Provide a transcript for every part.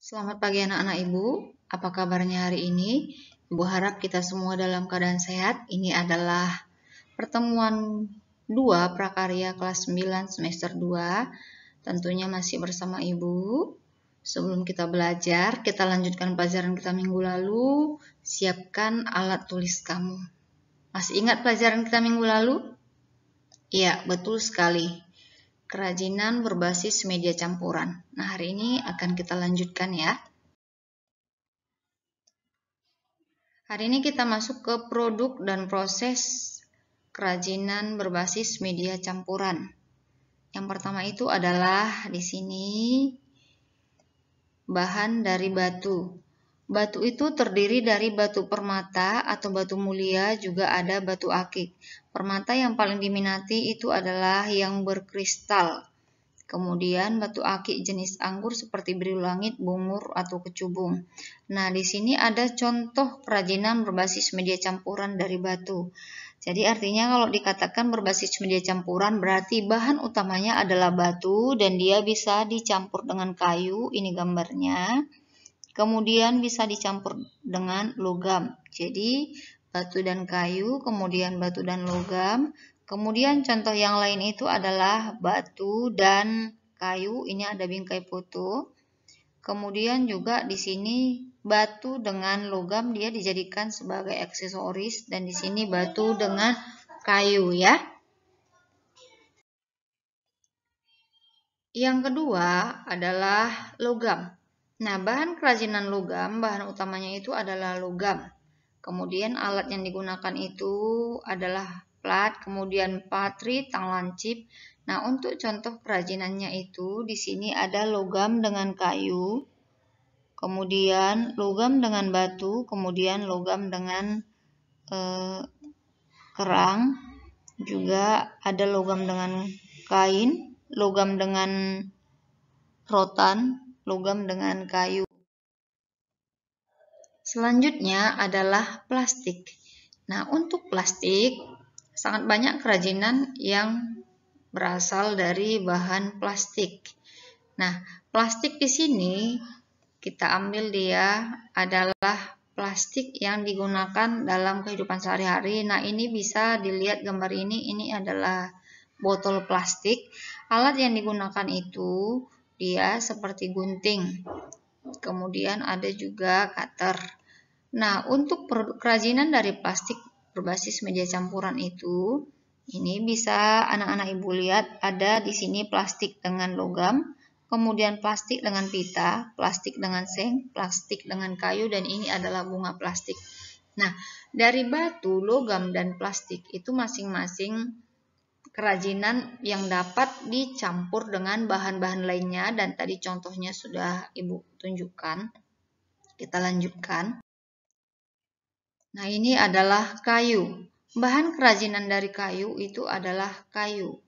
Selamat pagi anak-anak Ibu, apa kabarnya hari ini? Ibu harap kita semua dalam keadaan sehat. Ini adalah pertemuan 2 prakarya kelas 9 semester 2. Tentunya masih bersama Ibu. Sebelum kita belajar, kita lanjutkan pelajaran kita minggu lalu. Siapkan alat tulis kamu. Masih ingat pelajaran kita minggu lalu? Iya, betul sekali. Kerajinan berbasis media campuran. Nah, hari ini akan kita lanjutkan ya. Hari ini kita masuk ke produk dan proses kerajinan berbasis media campuran. Yang pertama itu adalah di sini bahan dari batu. Batu itu terdiri dari batu permata atau batu mulia, juga ada batu akik. Permata yang paling diminati itu adalah yang berkristal. Kemudian batu akik jenis anggur seperti biru langit, bungur, atau kecubung. Nah, di sini ada contoh kerajinan berbasis media campuran dari batu. Jadi artinya kalau dikatakan berbasis media campuran berarti bahan utamanya adalah batu dan dia bisa dicampur dengan kayu, ini gambarnya. Kemudian bisa dicampur dengan logam. Jadi batu dan kayu, kemudian batu dan logam. Kemudian contoh yang lain itu adalah batu dan kayu. Ini ada bingkai foto. Kemudian juga di sini batu dengan logam dia dijadikan sebagai aksesoris dan di sini batu dengan kayu ya. Yang kedua adalah logam. Nah, bahan kerajinan logam, bahan utamanya itu adalah logam. Kemudian alat yang digunakan itu adalah plat, kemudian patri, tang lancip. Nah, untuk contoh kerajinannya itu di sini ada logam dengan kayu, kemudian logam dengan batu, kemudian logam dengan kerang, juga ada logam dengan kain, logam dengan rotan, logam dengan kayu. Selanjutnya adalah plastik. Nah, untuk plastik sangat banyak kerajinan yang berasal dari bahan plastik. Nah, plastik di sini kita ambil dia adalah plastik yang digunakan dalam kehidupan sehari-hari. Nah, ini bisa dilihat gambar ini adalah botol plastik. Alat yang digunakan itu dia seperti gunting. Kemudian ada juga cutter. Nah, untuk produk kerajinan dari plastik berbasis media campuran itu, ini bisa anak-anak Ibu lihat ada di sini plastik dengan logam, kemudian plastik dengan pita, plastik dengan seng, plastik dengan kayu, dan ini adalah bunga plastik. Nah, dari batu, logam, dan plastik itu masing-masing kerajinan yang dapat dicampur dengan bahan-bahan lainnya, dan tadi contohnya sudah Ibu tunjukkan. Kita lanjutkan. Nah, ini adalah kayu. Bahan kerajinan dari kayu itu adalah kayu.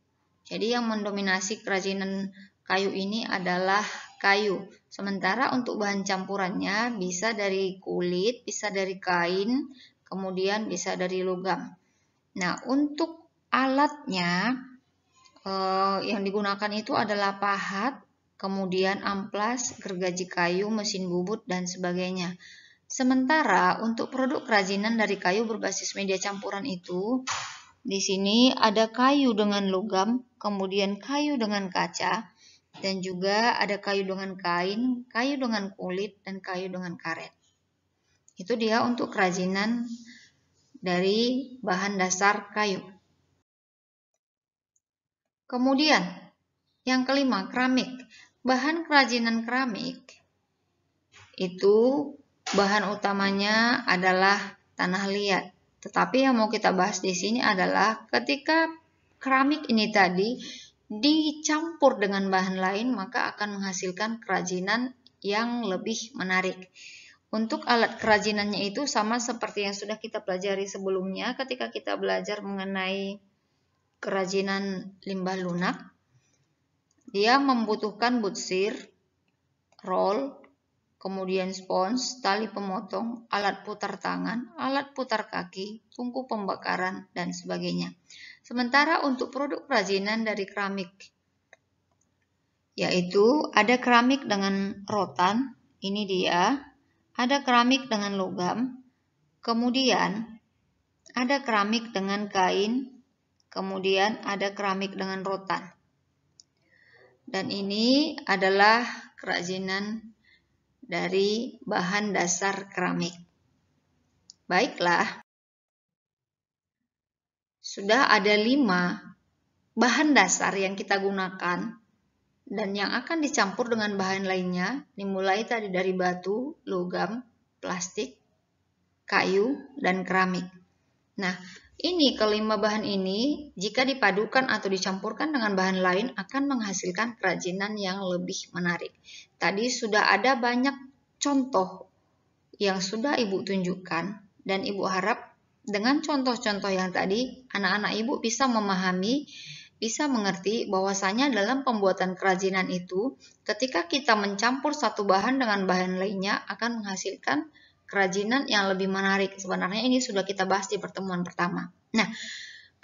Jadi yang mendominasi kerajinan kayu ini adalah kayu. Sementara untuk bahan campurannya bisa dari kulit, bisa dari kain, kemudian bisa dari logam. Nah, untuk alatnya yang digunakan itu adalah pahat, kemudian amplas, gergaji kayu, mesin bubut, dan sebagainya. Sementara untuk produk kerajinan dari kayu berbasis media campuran itu, di sini ada kayu dengan logam, kemudian kayu dengan kaca, dan juga ada kayu dengan kain, kayu dengan kulit, dan kayu dengan karet. Itu dia untuk kerajinan dari bahan dasar kayu. Kemudian, yang kelima, keramik. Bahan kerajinan keramik itu bahan utamanya adalah tanah liat. Tetapi yang mau kita bahas di sini adalah ketika keramik ini tadi dicampur dengan bahan lain, maka akan menghasilkan kerajinan yang lebih menarik. Untuk alat kerajinannya itu sama seperti yang sudah kita pelajari sebelumnya ketika kita belajar mengenai kerajinan limbah lunak. Dia membutuhkan butsir, roll, kemudian spons, tali pemotong, alat putar tangan, alat putar kaki, tungku pembakaran, dan sebagainya. Sementara untuk produk kerajinan dari keramik, yaitu ada keramik dengan rotan, ini dia, ada keramik dengan logam, kemudian ada keramik dengan kain, kemudian ada keramik dengan rotan. Dan ini adalah kerajinan dari bahan dasar keramik. Baiklah, sudah ada 5 bahan dasar yang kita gunakan dan yang akan dicampur dengan bahan lainnya, dimulai tadi dari batu, logam, plastik, kayu, dan keramik. Nah, ini kelima bahan ini jika dipadukan atau dicampurkan dengan bahan lain akan menghasilkan kerajinan yang lebih menarik. Tadi sudah ada banyak contoh yang sudah Ibu tunjukkan dan Ibu harap dengan contoh-contoh yang tadi anak-anak Ibu bisa memahami, bisa mengerti bahwasanya dalam pembuatan kerajinan itu ketika kita mencampur satu bahan dengan bahan lainnya akan menghasilkan kerajinan yang lebih menarik. Sebenarnya ini sudah kita bahas di pertemuan pertama. Nah,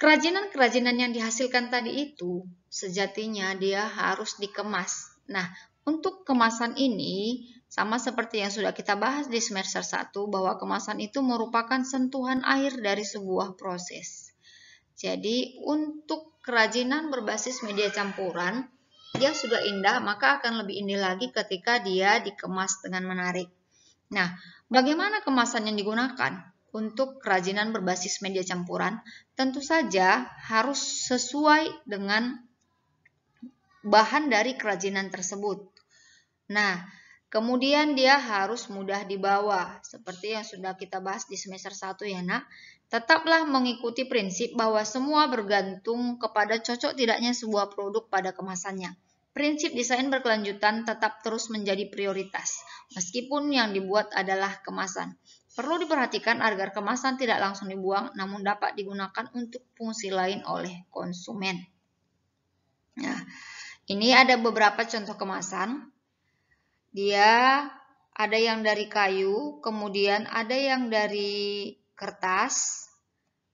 kerajinan-kerajinan yang dihasilkan tadi itu sejatinya dia harus dikemas. Nah, untuk kemasan ini sama seperti yang sudah kita bahas di semester 1 bahwa kemasan itu merupakan sentuhan akhir dari sebuah proses. Jadi, untuk kerajinan berbasis media campuran, dia sudah indah, maka akan lebih indah lagi ketika dia dikemas dengan menarik. Nah, bagaimana kemasan yang digunakan untuk kerajinan berbasis media campuran? Tentu saja harus sesuai dengan bahan dari kerajinan tersebut. Nah, kemudian dia harus mudah dibawa, seperti yang sudah kita bahas di semester 1 ya nak. Tetaplah mengikuti prinsip bahwa semua bergantung kepada cocok tidaknya sebuah produk pada kemasannya. Prinsip desain berkelanjutan tetap terus menjadi prioritas, meskipun yang dibuat adalah kemasan. Perlu diperhatikan agar kemasan tidak langsung dibuang, namun dapat digunakan untuk fungsi lain oleh konsumen. Nah, ini ada beberapa contoh kemasan. Dia ada yang dari kayu, kemudian ada yang dari kertas,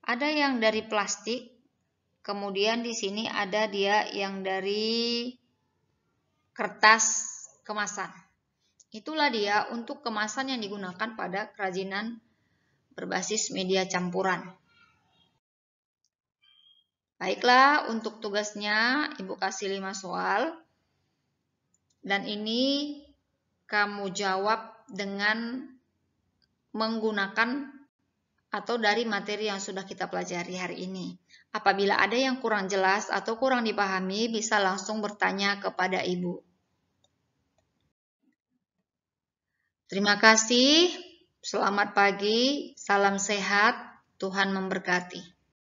ada yang dari plastik, kemudian di sini ada dia yang dari kertas kemasan. Itulah dia untuk kemasan yang digunakan pada kerajinan berbasis media campuran. Baiklah, untuk tugasnya Ibu kasih 5 soal. Dan ini kamu jawab dengan menggunakan atau dari materi yang sudah kita pelajari hari ini. Apabila ada yang kurang jelas atau kurang dipahami, bisa langsung bertanya kepada Ibu. Terima kasih, selamat pagi, salam sehat, Tuhan memberkati.